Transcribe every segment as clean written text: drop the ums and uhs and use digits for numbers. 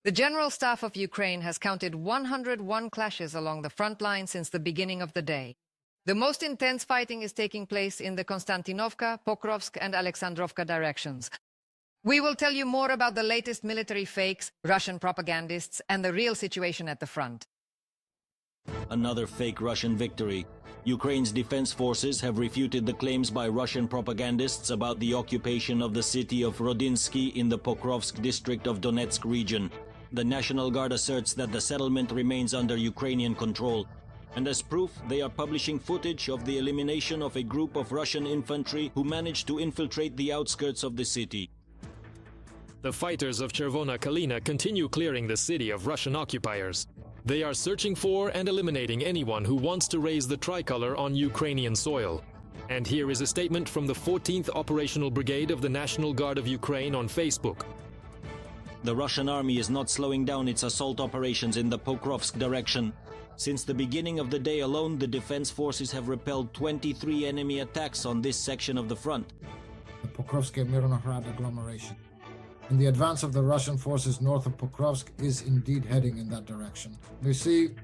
The General Staff of Ukraine has counted 101 clashes along the front line since the beginning of the day. The most intense fighting is taking place in the Kostiantynivka, Pokrovsk, and Oleksandrivka directions. We will tell you more about the latest military fakes, Russian propagandists, and the real situation at the front. Another fake Russian victory. Ukraine's defense forces have refuted the claims by Russian propagandists about the occupation of the city of Rodynske in the Pokrovsk district of Donetsk region. The National Guard asserts that the settlement remains under Ukrainian control. And as proof, they are publishing footage of the elimination of a group of Russian infantry who managed to infiltrate the outskirts of the city. The fighters of Chervona Kalina continue clearing the city of Russian occupiers. They are searching for and eliminating anyone who wants to raise the tricolor on Ukrainian soil. And here is a statement from the 14th Operational Brigade of the National Guard of Ukraine on Facebook. The Russian army is not slowing down its assault operations in the Pokrovsk direction. Since the beginning of the day alone, the defense forces have repelled 23 enemy attacks on this section of the front. The Pokrovsk-Mironohrad agglomeration. And the advance of the Russian forces north of Pokrovsk is indeed heading in that direction. You see,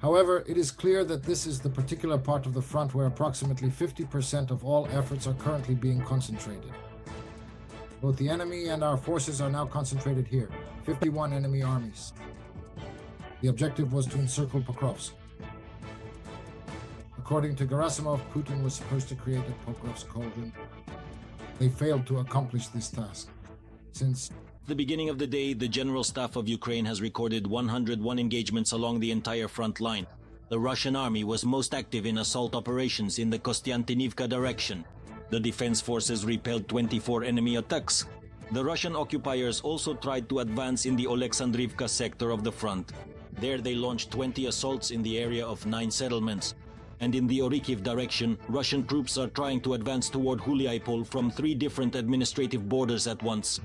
however, it is clear that this is the particular part of the front where approximately 50% of all efforts are currently being concentrated. Both the enemy and our forces are now concentrated here, 51 enemy armies. The objective was to encircle Pokrovsk. According to Gerasimov, Putin was supposed to create a Pokrovsk cauldron. They failed to accomplish this task. Since the beginning of the day, the General Staff of Ukraine has recorded 101 engagements along the entire front line. The Russian army was most active in assault operations in the Kostiantynivka direction. The defense forces repelled 24 enemy attacks. The Russian occupiers also tried to advance in the Oleksandrivka sector of the front. There they launched 20 assaults in the area of 9 settlements. And in the Orikhiv direction, Russian troops are trying to advance toward Huliaipol from 3 different administrative borders at once.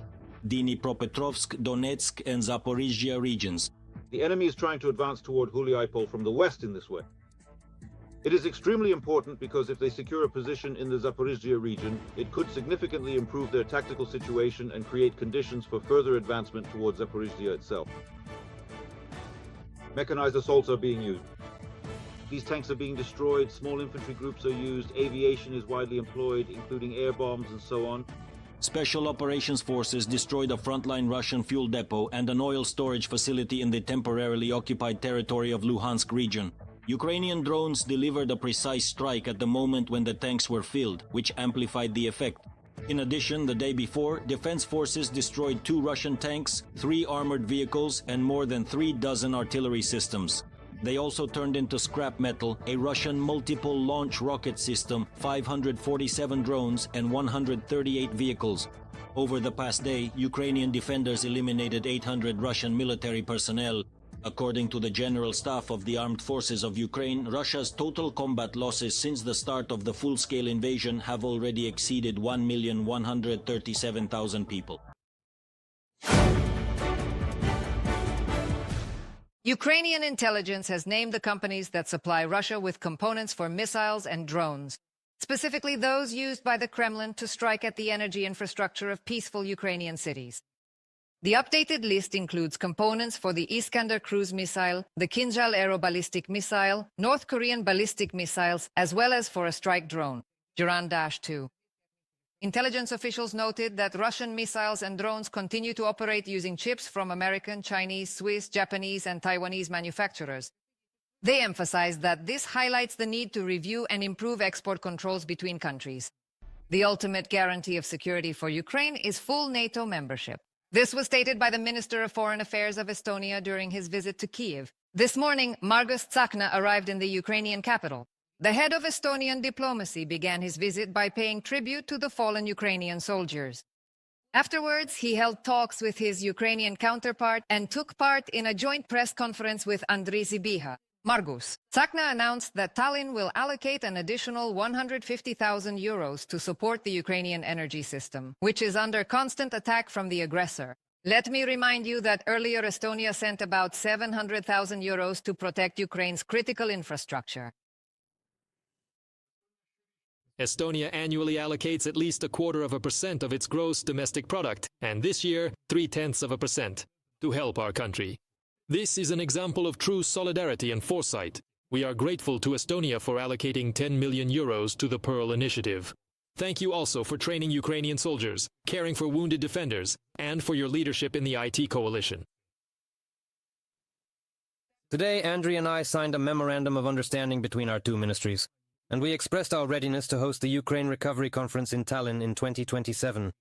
Dnipropetrovsk, Donetsk, and Zaporizhzhia regions. The enemy is trying to advance toward Huliaipol from the west in this way. It is extremely important because if they secure a position in the Zaporizhzhia region, it could significantly improve their tactical situation and create conditions for further advancement towards Zaporizhzhia itself. Mechanized assaults are being used. These tanks are being destroyed, small infantry groups are used, aviation is widely employed, including air bombs and so on. Special Operations Forces destroyed a frontline Russian fuel depot and an oil storage facility in the temporarily occupied territory of Luhansk region. Ukrainian drones delivered a precise strike at the moment when the tanks were filled, which amplified the effect. In addition, the day before, defense forces destroyed 2 Russian tanks, 3 armored vehicles, and more than 3 dozen artillery systems. They also turned into scrap metal a Russian multiple launch rocket system, 547 drones, and 138 vehicles. Over the past day, Ukrainian defenders eliminated 800 Russian military personnel. According to the General Staff of the Armed Forces of Ukraine, Russia's total combat losses since the start of the full-scale invasion have already exceeded 1,137,000 people. Ukrainian intelligence has named the companies that supply Russia with components for missiles and drones, specifically those used by the Kremlin to strike at the energy infrastructure of peaceful Ukrainian cities. The updated list includes components for the Iskander cruise missile, the Kinzhal aeroballistic missile, North Korean ballistic missiles, as well as for a strike drone, Jiran-2. Intelligence officials noted that Russian missiles and drones continue to operate using chips from American, Chinese, Swiss, Japanese, and Taiwanese manufacturers. They emphasized that this highlights the need to review and improve export controls between countries. The ultimate guarantee of security for Ukraine is full NATO membership. This was stated by the Minister of Foreign Affairs of Estonia during his visit to Kyiv. This morning, Margus Tsakna arrived in the Ukrainian capital. The head of Estonian diplomacy began his visit by paying tribute to the fallen Ukrainian soldiers. Afterwards, he held talks with his Ukrainian counterpart and took part in a joint press conference with Andriy Sybiha. Margus Tsakna announced that Tallinn will allocate an additional 150,000 euros to support the Ukrainian energy system, which is under constant attack from the aggressor. Let me remind you that earlier Estonia sent about 700,000 euros to protect Ukraine's critical infrastructure. Estonia annually allocates at least 0.25% of its gross domestic product, and this year, 0.3%. to help our country. This is an example of true solidarity and foresight. We are grateful to Estonia for allocating 10 million euros to the Pearl Initiative. Thank you also for training Ukrainian soldiers, caring for wounded defenders, and for your leadership in the IT coalition. Today, Andriy and I signed a memorandum of understanding between our two ministries, and we expressed our readiness to host the Ukraine Recovery Conference in Tallinn in 2027.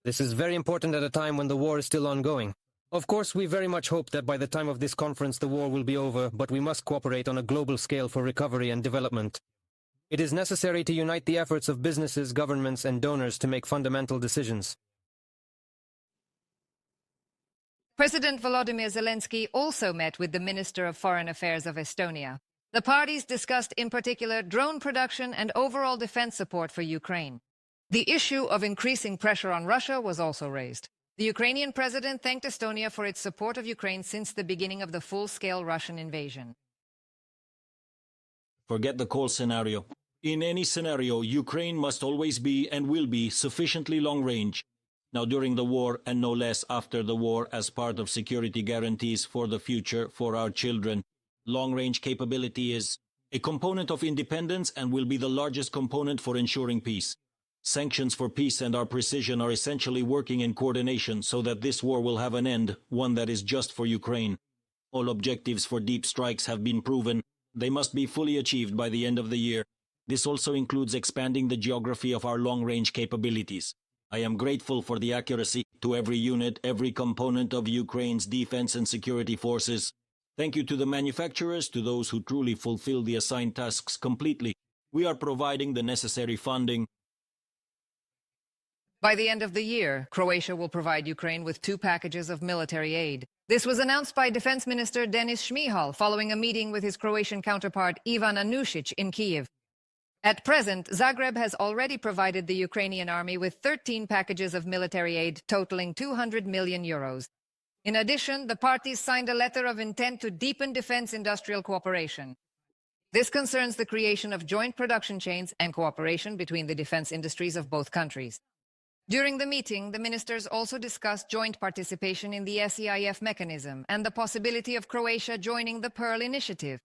This is very important at a time when the war is still ongoing. Of course, we very much hope that by the time of this conference the war will be over, but we must cooperate on a global scale for recovery and development. It is necessary to unite the efforts of businesses, governments, and donors to make fundamental decisions. President Volodymyr Zelensky also met with the Minister of Foreign Affairs of Estonia. The parties discussed in particular drone production and overall defense support for Ukraine. The issue of increasing pressure on Russia was also raised. The Ukrainian president thanked Estonia for its support of Ukraine since the beginning of the full-scale Russian invasion. Forget the cold scenario. In any scenario, Ukraine must always be and will be sufficiently long-range. Now during the war and no less after the war as part of security guarantees for the future for our children, long-range capability is a component of independence and will be the largest component for ensuring peace. Sanctions for peace and our precision are essentially working in coordination so that this war will have an end, one that is just for Ukraine. All objectives for deep strikes have been proven. They must be fully achieved by the end of the year. This also includes expanding the geography of our long-range capabilities. I am grateful for the accuracy to every unit, every component of Ukraine's defense and security forces. Thank you to the manufacturers, to those who truly fulfill the assigned tasks completely. We are providing the necessary funding. By the end of the year, Croatia will provide Ukraine with 2 packages of military aid. This was announced by Defense Minister Denis Shmyhal following a meeting with his Croatian counterpart Ivan Anušić in Kiev. At present, Zagreb has already provided the Ukrainian army with 13 packages of military aid totaling 200 million euros. In addition, the parties signed a letter of intent to deepen defense industrial cooperation. This concerns the creation of joint production chains and cooperation between the defense industries of both countries. During the meeting, the ministers also discussed joint participation in the SEIF mechanism and the possibility of Croatia joining the Pearl Initiative.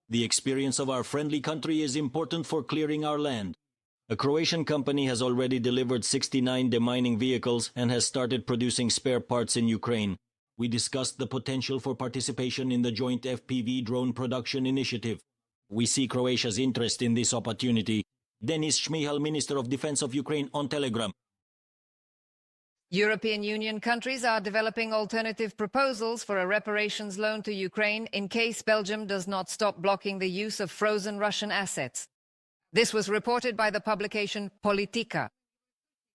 The experience of our friendly country is important for clearing our land. A Croatian company has already delivered 69 demining vehicles and has started producing spare parts in Ukraine. We discussed the potential for participation in the joint FPV drone production initiative. We see Croatia's interest in this opportunity. Denis Shmyhal, Minister of Defense of Ukraine, on Telegram. European Union countries are developing alternative proposals for a reparations loan to Ukraine in case Belgium does not stop blocking the use of frozen Russian assets. This was reported by the publication Politika.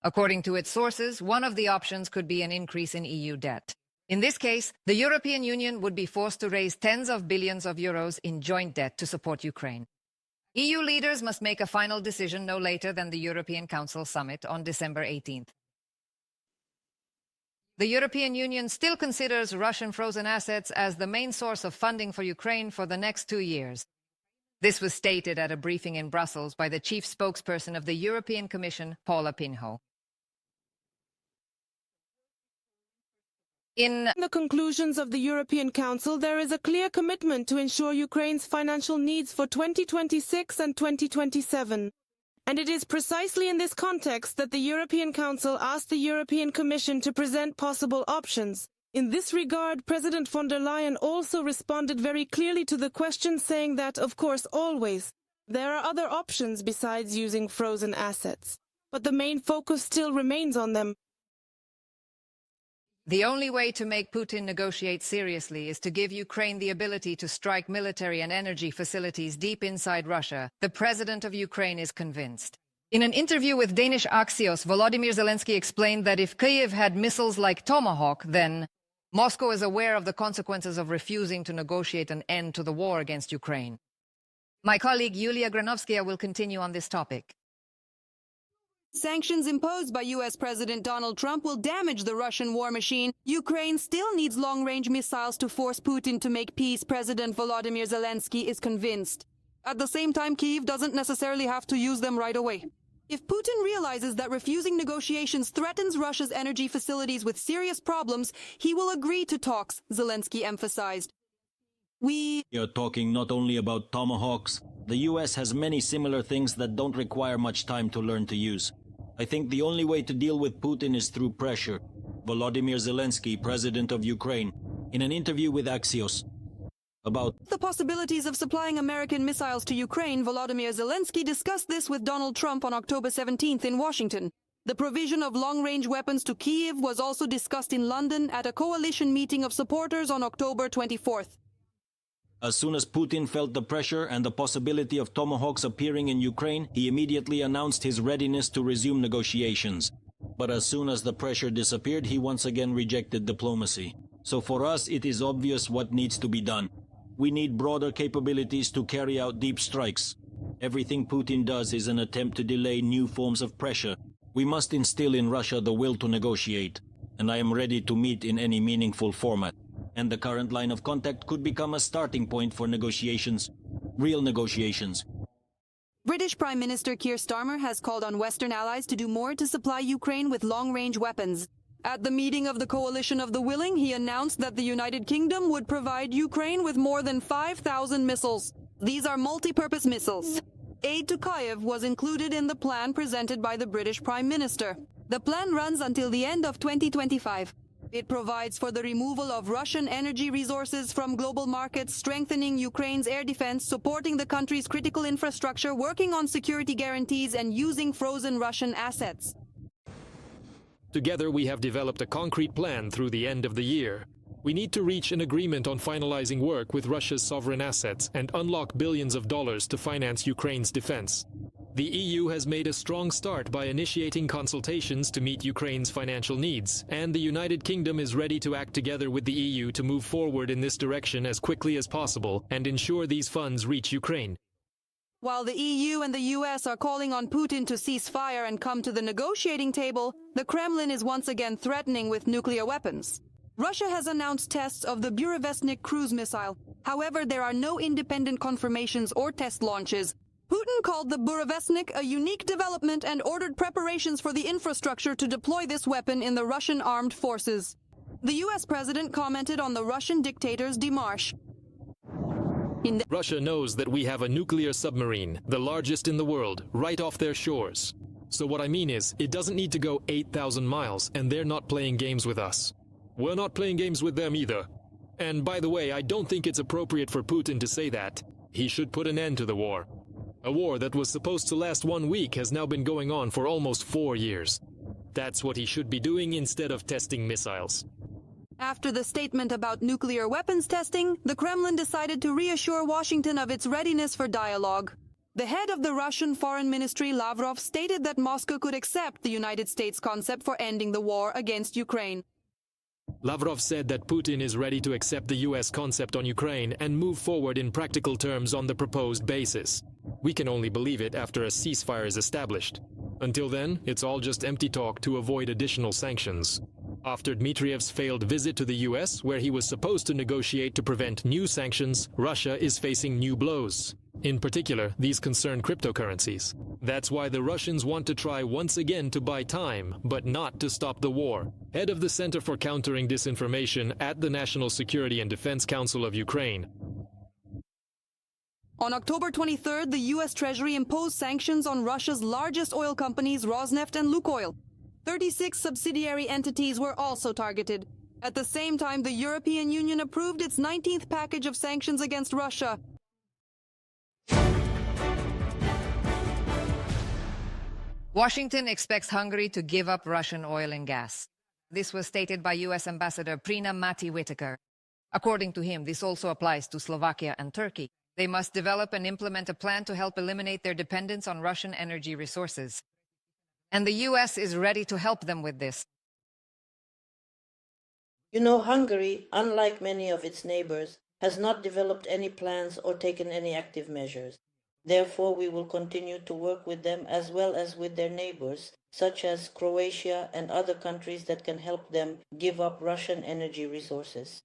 According to its sources, one of the options could be an increase in EU debt. In this case, the European Union would be forced to raise tens of billions of euros in joint debt to support Ukraine. EU leaders must make a final decision no later than the European Council summit on December 18th. The European Union still considers Russian frozen assets as the main source of funding for Ukraine for the next 2 years. This was stated at a briefing in Brussels by the chief spokesperson of the European Commission, Paula Pinho. In the conclusions of the European Council, there is a clear commitment to ensure Ukraine's financial needs for 2026 and 2027. And it is precisely in this context that the European Council asked the European Commission to present possible options. In this regard, President von der Leyen also responded very clearly to the question, saying that, of course, always, there are other options besides using frozen assets. But the main focus still remains on them. The only way to make Putin negotiate seriously is to give Ukraine the ability to strike military and energy facilities deep inside Russia. The president of Ukraine is convinced. In an interview with Danish Axios, Volodymyr Zelensky explained that if Kyiv had missiles like Tomahawk, then Moscow is aware of the consequences of refusing to negotiate an end to the war against Ukraine. My colleague Yulia Granovskaya will continue on this topic. Sanctions imposed by U.S. President Donald Trump will damage the Russian war machine. Ukraine still needs long-range missiles to force Putin to make peace, President Volodymyr Zelensky is convinced. At the same time, Kyiv doesn't necessarily have to use them right away. If Putin realizes that refusing negotiations threatens Russia's energy facilities with serious problems, he will agree to talks, Zelensky emphasized. We are talking not only about tomahawks. The US has many similar things that don't require much time to learn to use. I think the only way to deal with Putin is through pressure. Volodymyr Zelensky, president of Ukraine, in an interview with Axios, about the possibilities of supplying American missiles to Ukraine, Volodymyr Zelensky discussed this with Donald Trump on October 17th in Washington. The provision of long-range weapons to Kyiv was also discussed in London at a coalition meeting of supporters on October 24th. As soon as Putin felt the pressure and the possibility of tomahawks appearing in Ukraine, he immediately announced his readiness to resume negotiations. But as soon as the pressure disappeared, he once again rejected diplomacy. So for us, it is obvious what needs to be done. We need broader capabilities to carry out deep strikes. Everything Putin does is an attempt to delay new forms of pressure. We must instill in Russia the will to negotiate, and I am ready to meet in any meaningful format. And the current line of contact could become a starting point for negotiations, real negotiations. British Prime Minister Keir Starmer has called on Western allies to do more to supply Ukraine with long-range weapons. At the meeting of the Coalition of the Willing, he announced that the United Kingdom would provide Ukraine with more than 5,000 missiles. These are multi-purpose missiles. Aid to Kyiv was included in the plan presented by the British Prime Minister. The plan runs until the end of 2025. It provides for the removal of Russian energy resources from global markets, strengthening Ukraine's air defense, supporting the country's critical infrastructure, working on security guarantees, and using frozen Russian assets. Together, we have developed a concrete plan through the end of the year. We need to reach an agreement on finalizing work with Russia's sovereign assets and unlock billions of dollars to finance Ukraine's defense. The EU has made a strong start by initiating consultations to meet Ukraine's financial needs, and the United Kingdom is ready to act together with the EU to move forward in this direction as quickly as possible and ensure these funds reach Ukraine. While the EU and the US are calling on Putin to cease fire and come to the negotiating table, the Kremlin is once again threatening with nuclear weapons. Russia has announced tests of the Burevestnik cruise missile. However, there are no independent confirmations or test launches. Putin called the Burevestnik a unique development and ordered preparations for the infrastructure to deploy this weapon in the Russian armed forces. The US president commented on the Russian dictator's démarche. Russia knows that we have a nuclear submarine, the largest in the world, right off their shores. So what I mean is, it doesn't need to go 8,000 miles, and they're not playing games with us. We're not playing games with them either. And by the way, I don't think it's appropriate for Putin to say that. He should put an end to the war. A war that was supposed to last 1 week has now been going on for almost 4 years. That's what he should be doing instead of testing missiles. After the statement about nuclear weapons testing, the Kremlin decided to reassure Washington of its readiness for dialogue. The head of the Russian Foreign Ministry, Lavrov, stated that Moscow could accept the United States concept for ending the war against Ukraine. Lavrov said that Putin is ready to accept the US concept on Ukraine and move forward in practical terms on the proposed basis. We can only believe it after a ceasefire is established. Until then, it's all just empty talk to avoid additional sanctions. After Dmitriev's failed visit to the US, where he was supposed to negotiate to prevent new sanctions, Russia is facing new blows. In particular, these concern cryptocurrencies. That's why the Russians want to try once again to buy time, but not to stop the war. Head of the Center for Countering Disinformation at the National Security and Defense Council of Ukraine. On October 23rd, the US Treasury imposed sanctions on Russia's largest oil companies, Rosneft and Lukoil. 36 subsidiary entities were also targeted. At the same time, the European Union approved its 19th package of sanctions against Russia. Washington expects Hungary to give up Russian oil and gas. This was stated by U.S. Ambassador Prina Mati-Whitaker. According to him, this also applies to Slovakia and Turkey. They must develop and implement a plan to help eliminate their dependence on Russian energy resources. And the U.S. is ready to help them with this. You know, Hungary, unlike many of its neighbors, has not developed any plans or taken any active measures. Therefore, we will continue to work with them as well as with their neighbors, such as Croatia and other countries that can help them give up Russian energy resources.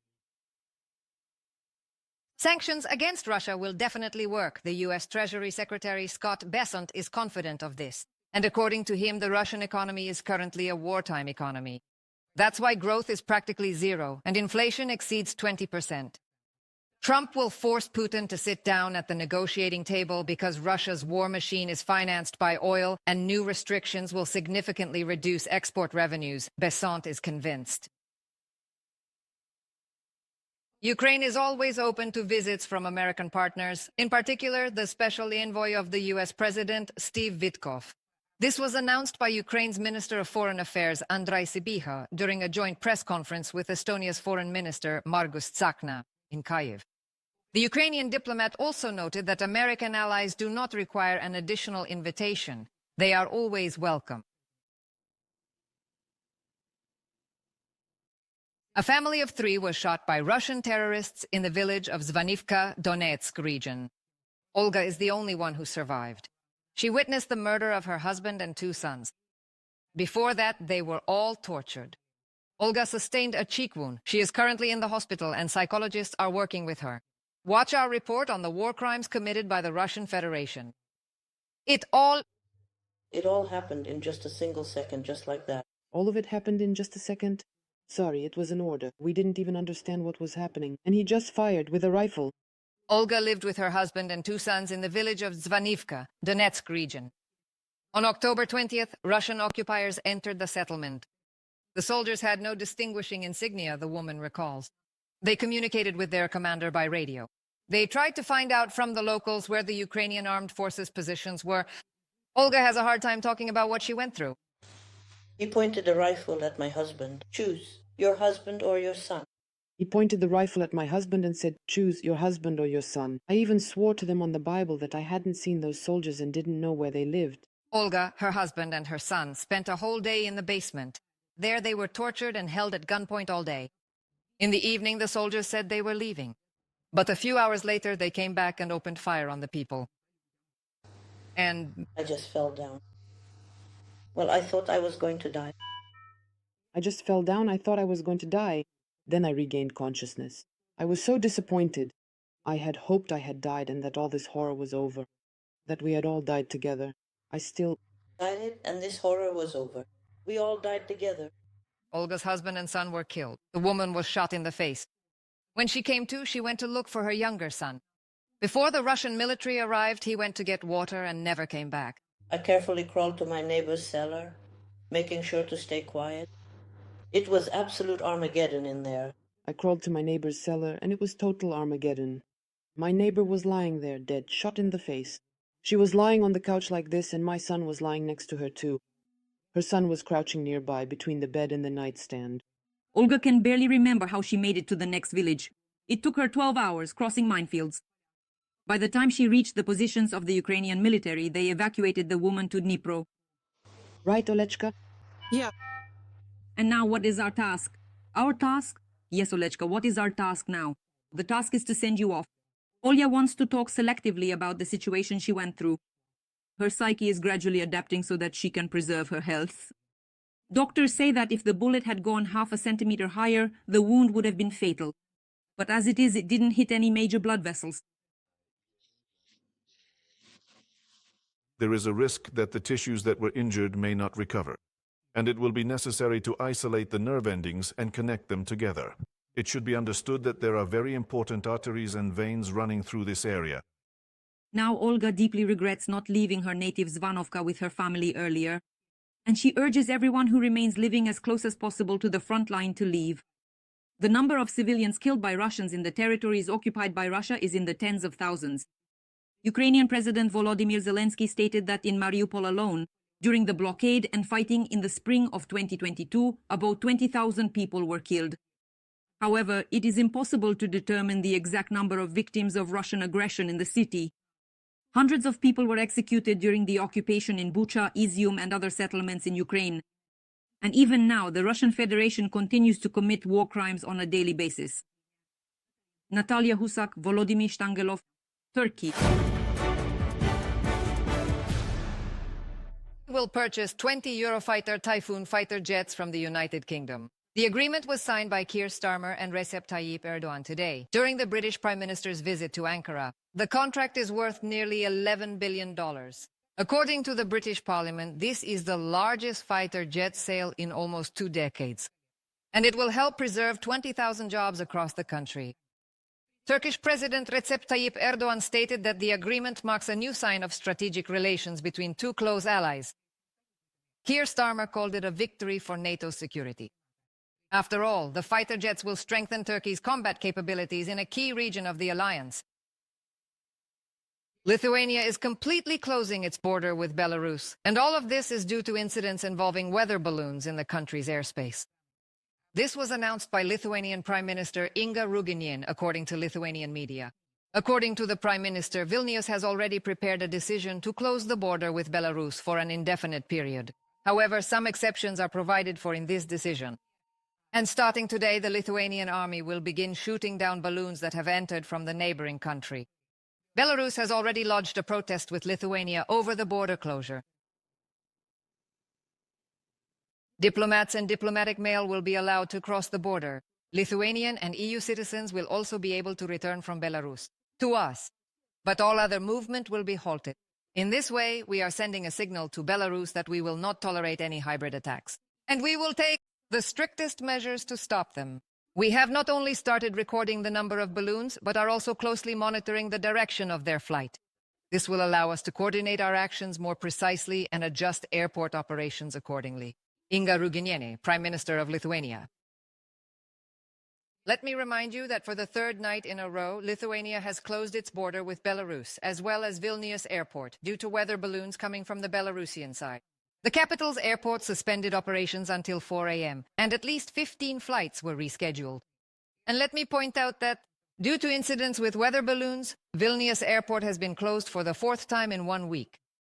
Sanctions against Russia will definitely work. The U.S. Treasury Secretary Scott Bessent is confident of this. And according to him, the Russian economy is currently a wartime economy. That's why growth is practically zero and inflation exceeds 20%. Trump will force Putin to sit down at the negotiating table because Russia's war machine is financed by oil and new restrictions will significantly reduce export revenues, Besant is convinced. Ukraine is always open to visits from American partners, in particular the special envoy of the US President, Steve Witkoff. This was announced by Ukraine's Minister of Foreign Affairs, Andrei Sybiha, during a joint press conference with Estonia's Foreign Minister, Margus Tsahkna, in Kyiv. The Ukrainian diplomat also noted that American allies do not require an additional invitation. They are always welcome. A family of 3 was shot by Russian terrorists in the village of Zvanivka, Donetsk region. Olga is the only one who survived. She witnessed the murder of her husband and 2 sons. Before that, they were all tortured. Olga sustained a cheek wound. She is currently in the hospital and psychologists are working with her. Watch our report on the war crimes committed by the Russian Federation. It all happened in just a single second, just like that. All of it happened in just a second? Sorry, it was an order. We didn't even understand what was happening. And he just fired with a rifle. Olga lived with her husband and 2 sons in the village of Zvanivka, Donetsk region. On October 20th, Russian occupiers entered the settlement. The soldiers had no distinguishing insignia, the woman recalls. They communicated with their commander by radio. They tried to find out from the locals where the Ukrainian armed forces positions were. Olga has a hard time talking about what she went through. He pointed a rifle at my husband. Choose your husband or your son. He pointed the rifle at my husband and said, choose your husband or your son. I even swore to them on the Bible that I hadn't seen those soldiers and didn't know where they lived. Olga, her husband, and her son spent a whole day in the basement. There they were tortured and held at gunpoint all day. In the evening, the soldiers said they were leaving. But a few hours later, they came back and opened fire on the people. And I just fell down. Well, I thought I was going to die. I just fell down. I thought I was going to die. Then I regained consciousness. I was so disappointed. I had hoped I had died and that all this horror was over. That we had all died together. I still died and this horror was over. We all died together. Olga's husband and son were killed. The woman was shot in the face. When she came to, she went to look for her younger son. Before the Russian military arrived, he went to get water and never came back. I carefully crawled to my neighbor's cellar, making sure to stay quiet. It was absolute Armageddon in there. I crawled to my neighbor's cellar, and it was total Armageddon. My neighbor was lying there, dead, shot in the face. She was lying on the couch like this, and my son was lying next to her too. Her son was crouching nearby, between the bed and the nightstand. Olga can barely remember how she made it to the next village. It took her 12 hours, crossing minefields. By the time she reached the positions of the Ukrainian military, they evacuated the woman to Dnipro. Right, Olechka? Yeah. And now what is our task? Our task? Yes, Olechka, what is our task now? The task is to send you off. Olya wants to talk selectively about the situation she went through. Her psyche is gradually adapting so that she can preserve her health. Doctors say that if the bullet had gone half a centimeter higher, the wound would have been fatal. But as it is, it didn't hit any major blood vessels. There is a risk that the tissues that were injured may not recover, and it will be necessary to isolate the nerve endings and connect them together. It should be understood that there are very important arteries and veins running through this area. Now Olga deeply regrets not leaving her native Zvanovka with her family earlier, and she urges everyone who remains living as close as possible to the front line to leave. The number of civilians killed by Russians in the territories occupied by Russia is in the tens of thousands. Ukrainian President Volodymyr Zelensky stated that in Mariupol alone, during the blockade and fighting in the spring of 2022, about 20,000 people were killed. However, it is impossible to determine the exact number of victims of Russian aggression in the city. Hundreds of people were executed during the occupation in Bucha, Izium, and other settlements in Ukraine. And even now, the Russian Federation continues to commit war crimes on a daily basis. Natalia Husak, Volodymyr Shtangelov, Turkey. Will purchase 20 Eurofighter Typhoon fighter jets from the United Kingdom. The agreement was signed by Keir Starmer and Recep Tayyip Erdogan today, during the British Prime Minister's visit to Ankara. The contract is worth nearly $11 billion. According to the British Parliament, this is the largest fighter jet sale in almost 2 decades, and it will help preserve 20,000 jobs across the country. Turkish President Recep Tayyip Erdogan stated that the agreement marks a new sign of strategic relations between 2 close allies. Keir Starmer called it a victory for NATO's security. After all, the fighter jets will strengthen Turkey's combat capabilities in a key region of the alliance. Lithuania is completely closing its border with Belarus, and all of this is due to incidents involving weather balloons in the country's airspace. This was announced by Lithuanian Prime Minister Inga Ruginian, according to Lithuanian media. According to the Prime Minister, Vilnius has already prepared a decision to close the border with Belarus for an indefinite period. However, some exceptions are provided for in this decision. And starting today, the Lithuanian army will begin shooting down balloons that have entered from the neighboring country. Belarus has already lodged a protest with Lithuania over the border closure. Diplomats and diplomatic mail will be allowed to cross the border. Lithuanian and EU citizens will also be able to return from Belarus to us, but all other movement will be halted. In this way, we are sending a signal to Belarus that we will not tolerate any hybrid attacks, and we will take the strictest measures to stop them. We have not only started recording the number of balloons, but are also closely monitoring the direction of their flight. This will allow us to coordinate our actions more precisely and adjust airport operations accordingly. Inga Ruginiene, Prime Minister of Lithuania. Let me remind you that for the 3rd night in a row, Lithuania has closed its border with Belarus, as well as Vilnius Airport, due to weather balloons coming from the Belarusian side. The capital's airport suspended operations until 4 a.m., and at least 15 flights were rescheduled. And let me point out that, due to incidents with weather balloons, Vilnius Airport has been closed for the 4th time in 1 week.